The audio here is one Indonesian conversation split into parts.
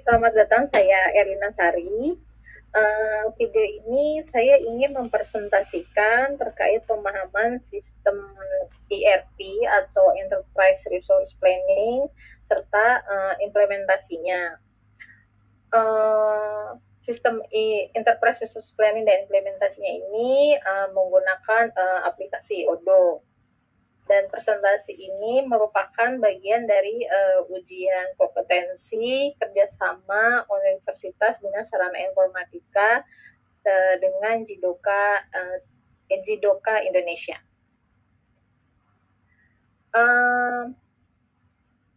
selamat datang. Saya Erina Sari. Video ini saya ingin mempresentasikan terkait pemahaman sistem ERP atau Enterprise Resource Planning serta implementasinya. Sistem Enterprise Resource Planning dan implementasinya ini menggunakan aplikasi Odoo. Dan presentasi ini merupakan bagian dari ujian kompetensi kerjasama Universitas Bina Sarana Informatika dengan Jidoka Indonesia.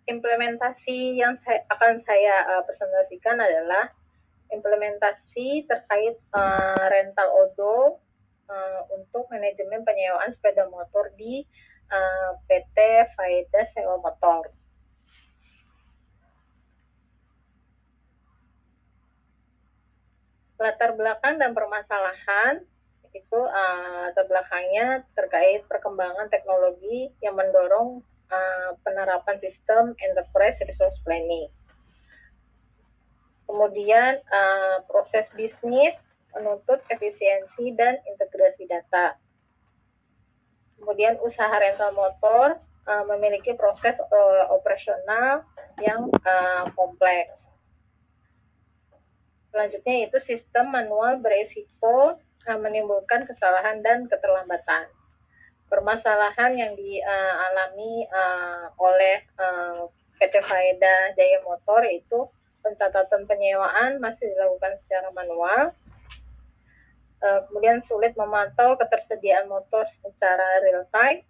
Implementasi yang akan saya presentasikan adalah implementasi terkait rental Odoo untuk manajemen penyewaan sepeda motor di PT Faedah Sewa Motor. Latar belakang dan permasalahan itu latar belakangnya terkait perkembangan teknologi yang mendorong penerapan sistem Enterprise Resource Planning. Kemudian proses bisnis menuntut efisiensi dan integrasi data. Kemudian usaha rental motor memiliki proses operasional yang kompleks. Selanjutnya yaitu sistem manual beresiko menimbulkan kesalahan dan keterlambatan. Permasalahan yang dialami oleh PT Faedah Jaya Motor yaitu pencatatan penyewaan masih dilakukan secara manual. Kemudian sulit memantau ketersediaan motor secara real time.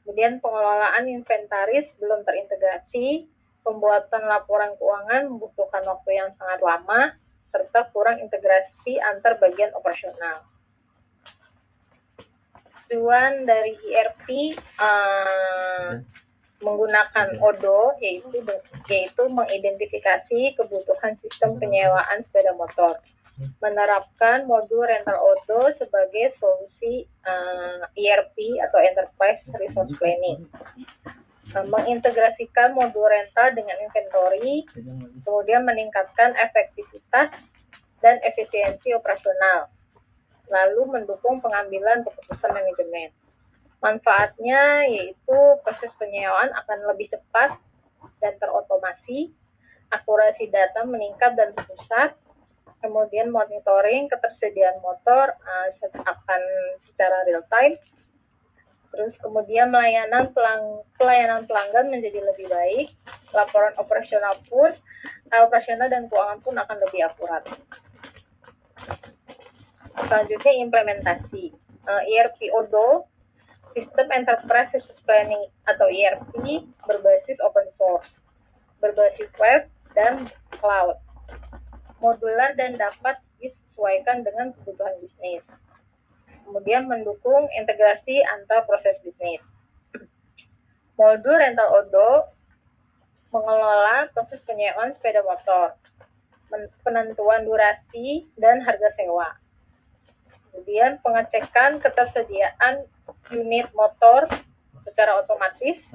Kemudian pengelolaan inventaris belum terintegrasi, pembuatan laporan keuangan membutuhkan waktu yang sangat lama, serta kurang integrasi antar bagian operasional. Tujuan dari ERP menggunakan Odoo yaitu mengidentifikasi kebutuhan sistem penyewaan sepeda motor, menerapkan modul rental Odoo sebagai solusi ERP atau Enterprise Resource Planning, mengintegrasikan modul rental dengan inventory, kemudian meningkatkan efektivitas dan efisiensi operasional, lalu mendukung pengambilan keputusan manajemen. Manfaatnya yaitu proses penyewaan akan lebih cepat dan terotomasi, akurasi data meningkat dan terpusat, kemudian monitoring ketersediaan motor akan secara real time. Terus kemudian pelayanan pelanggan menjadi lebih baik, laporan operasional dan keuangan pun akan lebih akurat. Selanjutnya implementasi ERP Odoo, Sistem Enterprise Resource Planning atau ERP berbasis open source, berbasis web dan cloud, modular dan dapat disesuaikan dengan kebutuhan bisnis. Kemudian mendukung integrasi antar proses bisnis. Modul rental Odoo mengelola proses penyewaan sepeda motor, penentuan durasi dan harga sewa. Kemudian pengecekan ketersediaan unit motor secara otomatis,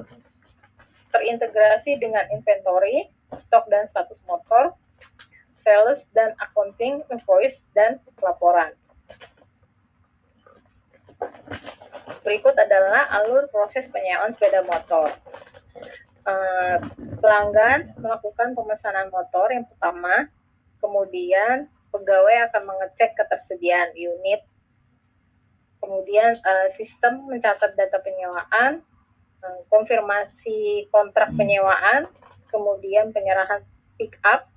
terintegrasi dengan inventory, stok dan status motor, sales dan accounting, invoice, dan laporan. Berikut adalah alur proses penyewaan sepeda motor. Pelanggan melakukan pemesanan motor yang pertama, kemudian pegawai akan mengecek ketersediaan unit, kemudian sistem mencatat data penyewaan, konfirmasi kontrak penyewaan, kemudian penyerahan pick up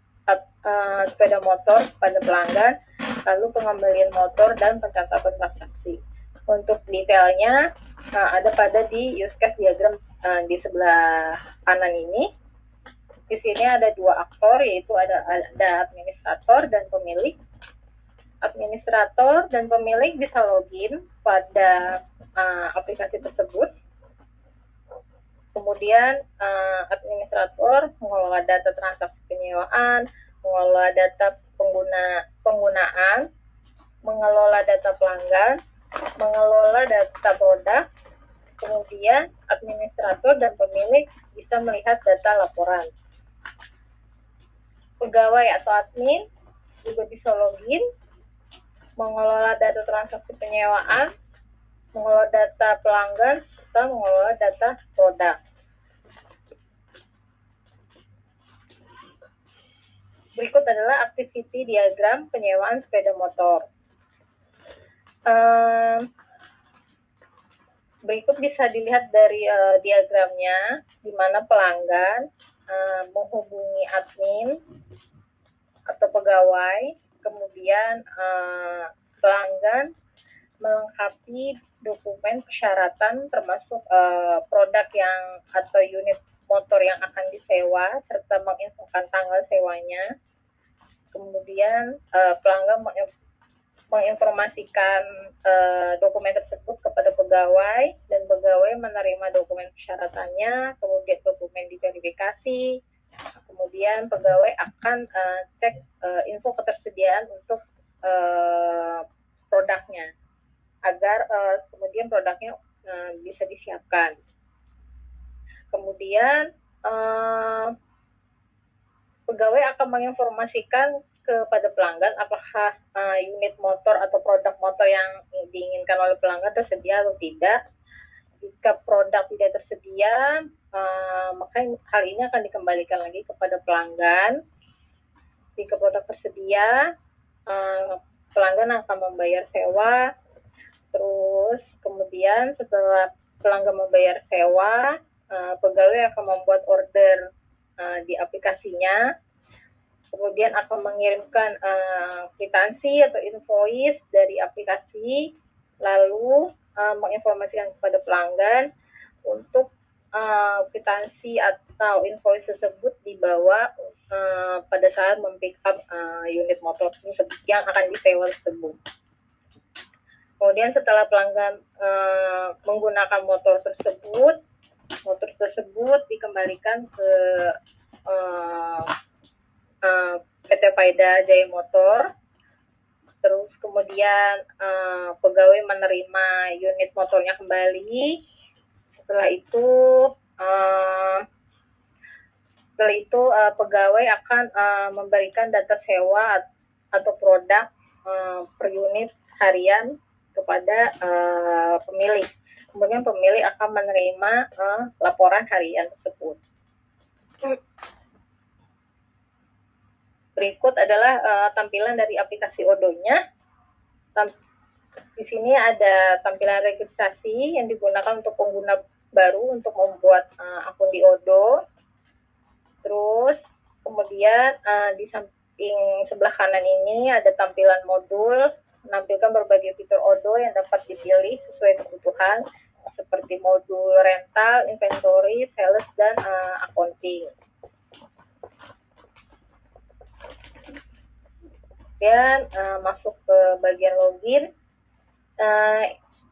sepeda motor pada pelanggan, lalu pengembalian motor dan pencatatan transaksi. Untuk detailnya ada pada di use case diagram di sebelah kanan ini. Di sini ada dua aktor, yaitu ada administrator dan pemilik. Administrator dan pemilik bisa login pada aplikasi tersebut. Kemudian administrator mengelola data transaksi penyewaan, mengelola data penggunaan, mengelola data pelanggan, mengelola data produk. Kemudian administrator dan pemilik bisa melihat data laporan. pegawai atau admin juga bisa login, mengelola data transaksi penyewaan, mengelola data pelanggan, serta mengelola data produk. Berikut adalah activity diagram penyewaan sepeda motor. Berikut bisa dilihat dari diagramnya, di mana pelanggan menghubungi admin atau pegawai, kemudian pelanggan melengkapi dokumen persyaratan termasuk produk yang atau unit motor yang akan disewa serta menginfokan tanggal sewanya. Kemudian pelanggan menginformasikan dokumen tersebut kepada pegawai dan pegawai menerima dokumen persyaratannya, kemudian dokumen diverifikasi, kemudian pegawai akan cek info ketersediaan untuk produknya agar kemudian produknya bisa disiapkan. Kemudian pegawai akan menginformasikan kepada pelanggan apakah unit motor atau produk motor yang diinginkan oleh pelanggan tersedia atau tidak. Jika produk tidak tersedia, maka hal ini akan dikembalikan lagi kepada pelanggan. Jika produk tersedia, pelanggan akan membayar sewa. Terus kemudian setelah pelanggan membayar sewa, pegawai akan membuat order di aplikasinya, kemudian akan mengirimkan kwitansi atau invoice dari aplikasi, lalu menginformasikan kepada pelanggan untuk kwitansi atau invoice tersebut dibawa pada saat mempick up unit motor yang akan disewa tersebut. Kemudian setelah pelanggan menggunakan motor tersebut dikembalikan ke PT Faida Jaya Motor. Terus kemudian pegawai menerima unit motornya kembali. Setelah itu pegawai akan memberikan data sewa atau produk per unit harian kepada pemilik. Kemudian pemilik akan menerima laporan harian tersebut. Berikut adalah tampilan dari aplikasi Odoo-nya. Di sini ada tampilan registrasi yang digunakan untuk pengguna baru untuk membuat akun di Odoo. Terus kemudian di samping sebelah kanan ini ada tampilan modul, menampilkan berbagai fitur Odoo yang dapat dipilih sesuai kebutuhan, seperti modul rental, inventory, sales, dan accounting. Kemudian masuk ke bagian login.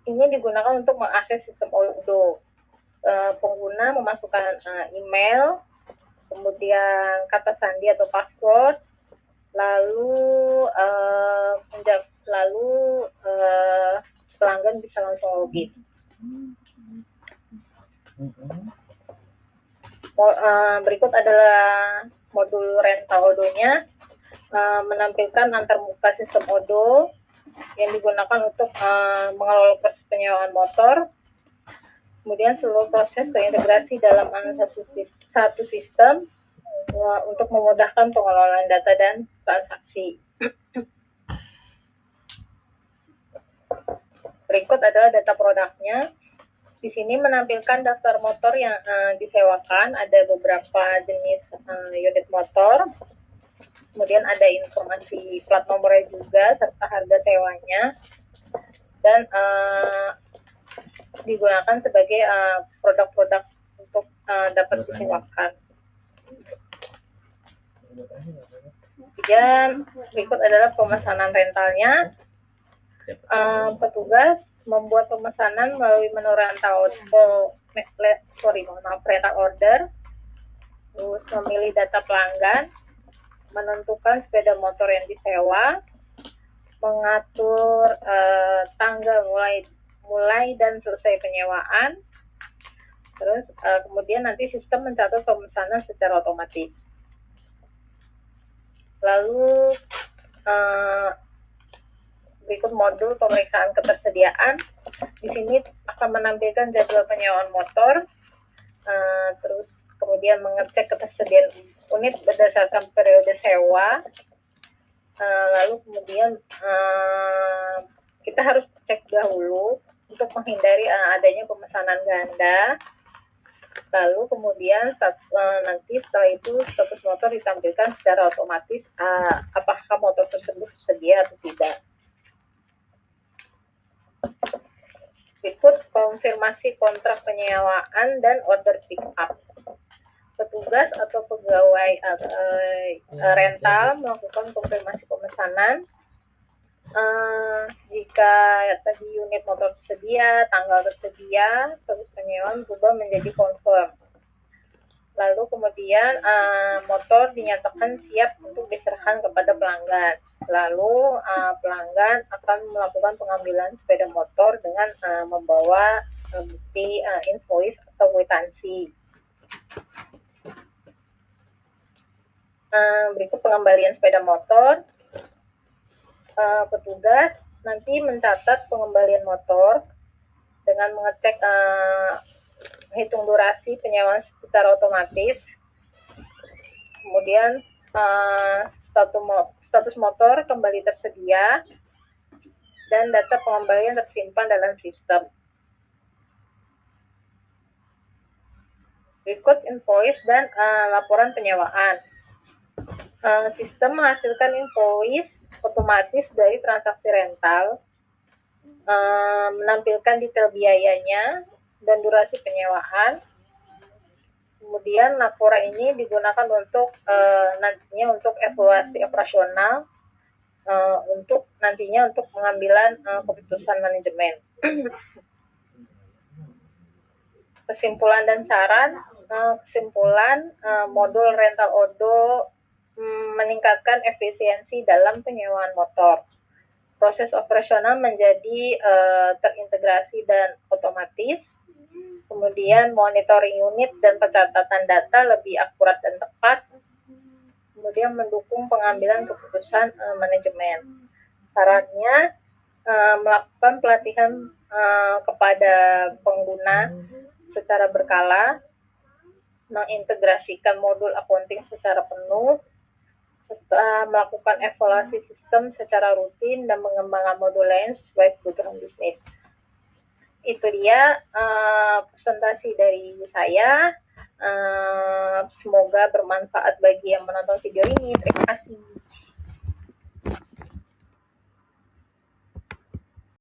Ini digunakan untuk mengakses sistem Odoo. Pengguna memasukkan email, kemudian kata sandi atau password, lalu pelanggan bisa langsung login. Berikut adalah modul rental Odoo-nya, menampilkan antarmuka sistem Odoo yang digunakan untuk mengelola proses penyewaan motor. Kemudian seluruh proses terintegrasi dalam satu sistem untuk memudahkan pengelolaan data dan transaksi. Berikut adalah data produknya. Di sini menampilkan daftar motor yang disewakan, ada beberapa jenis unit motor. Kemudian ada informasi plat nomornya juga serta harga sewanya, dan digunakan sebagai produk-produk untuk dapat disewakan. Dan berikut adalah pemesanan rentalnya. Petugas membuat pemesanan melalui menu rental order, terus memilih data pelanggan, menentukan sepeda motor yang disewa, mengatur tanggal mulai dan selesai penyewaan, terus kemudian nanti sistem mencatat pemesanan secara otomatis. Lalu berikut modul pemeriksaan ketersediaan. Di sini akan menampilkan jadwal penyewaan motor, terus kemudian mengecek ketersediaan unit berdasarkan periode sewa. Lalu kemudian kita harus cek dahulu untuk menghindari adanya pemesanan ganda. Lalu kemudian nanti setelah itu status motor ditampilkan secara otomatis apakah motor tersebut tersedia atau tidak. Berikut konfirmasi kontrak penyewaan dan order pick up. Petugas atau pegawai rental melakukan konfirmasi pemesanan. Jika tadi unit motor tersedia, tanggal tersedia, status penyewaan berubah menjadi confirm. Lalu kemudian motor dinyatakan siap untuk diserahkan kepada pelanggan. Lalu pelanggan akan melakukan pengambilan sepeda motor dengan membawa bukti invoice atau kwitansi. Berikut pengembalian sepeda motor. Petugas nanti mencatat pengembalian motor dengan mengecek hitung durasi penyewaan secara otomatis. Kemudian status motor kembali tersedia dan data pengembalian tersimpan dalam sistem. Berikut invoice dan laporan penyewaan. Sistem menghasilkan invoice otomatis dari transaksi rental, menampilkan detail biayanya dan durasi penyewaan. Kemudian laporan ini digunakan untuk nantinya untuk evaluasi operasional, untuk nantinya untuk pengambilan keputusan manajemen. Kesimpulan dan saran. Kesimpulan, modul rental ODO meningkatkan efisiensi dalam penyewaan motor. Proses operasional menjadi terintegrasi dan otomatis. Kemudian monitoring unit dan pencatatan data lebih akurat dan tepat. Kemudian mendukung pengambilan keputusan manajemen. Sarannya melakukan pelatihan kepada pengguna secara berkala, mengintegrasikan modul accounting secara penuh, serta melakukan evaluasi sistem secara rutin dan mengembangkan modul lain sesuai kebutuhan bisnis. Itu dia presentasi dari saya. Semoga bermanfaat bagi yang menonton video ini. Terima kasih.